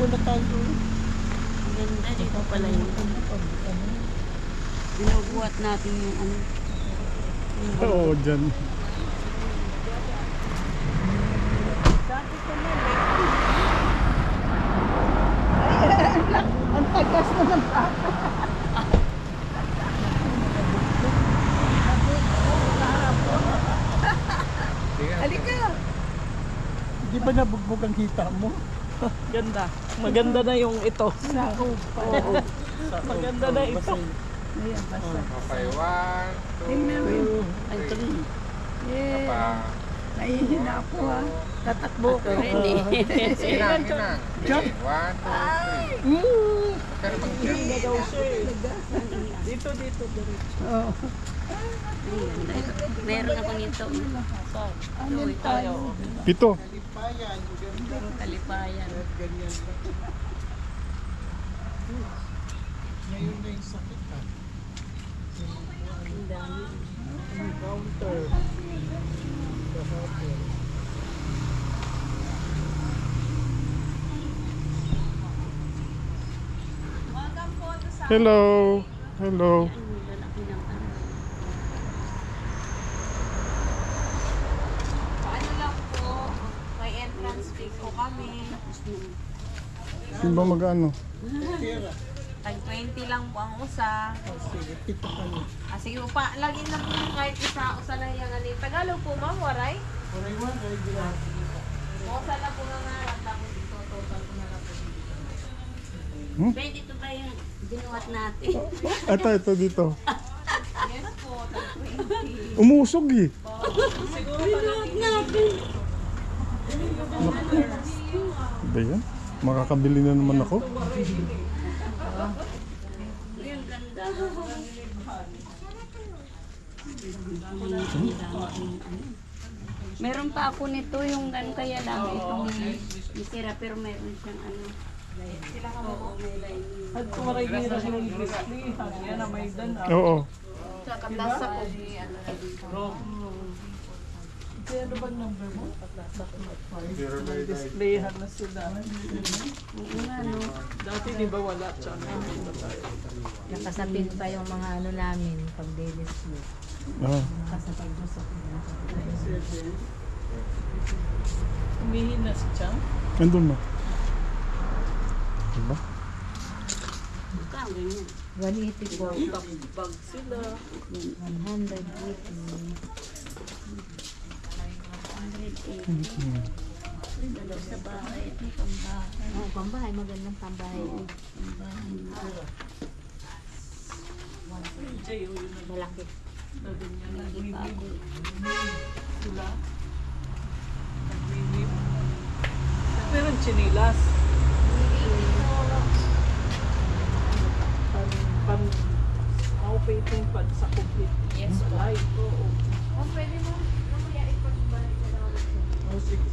na tayo. Ganda dito pala yun. Binubuhat natin yung ano. Oo, dyan. Dati ko na ang tagas na ng bata. Halika. Di ba nabugbog ang hita mo? Ganda. Maganda na yung ito. Sahog pa. Oo. Maganda na ito. Ayan, basta. Okay, 1, 2, Tingnan mo yun. Ay, 3. Yeah. pa. Nahihina ako ha. Tatakbo ko. Ready. Hinang, hinang. Jump. 1, 2, 3. Mm. Pero pag Ganda daw siya eh. Dito, dito, diretso. Oh. Ay, ganda ito. Meron ako nito. Saan? Ano Ito, tayo? Pito. Ang kalipayan. Ngayon na yung sakit ha. Ang dami. Counter. Hello. Hello. Ang lalaki ng ano. Ano lang po, may entrance fee po kami. Sino ba mag-ano? Tag 20 lang po ang usa. Oh, sige, pito kami. Sige po pa, lagin na po kahit isa usa lang yung ano. Tagalog po ma'am, waray? Oraywan, ay gila. Usa lang po nga nga, tapos ito, total ko na lang po. Pwede ito ba yung binuhat natin? Ito dito. Yes po, tag 20. Umusog eh. Binuhat natin. Ba yan? Makakabili na naman ako. Ang ganda. Meron pa ako nito yung gan kaya lang itong isira pero meron siyang ano. Oo, may lining. At kumaray nila siya ng Grizzly. Yan na may dan. Oo. Sa katasa po. Kaya ano bang number mo? Displayhan na sila. Oo nga no. Dati di ba wala siya? Nakasapin pa yung mga ano namin pag daily school. Ah. Nakasapin ko sa Umihina si Chang. Nandun na. Diba? Ikaw, ganyan. 180 po. Bag sila. 180. 180. Dalaw sa bahay. Ito pambahay. Oh, pambahay. Magandang pambahay. Jay, yun na Malaki. din yan. Lagi pa ako. Sila. Nag-weave. Meron chinilas. Pan okay ito yung pan sa complete. Yes po. Live. Oo. Oh, pwede mo mamaya ipag-balik na lang. Oh, sige.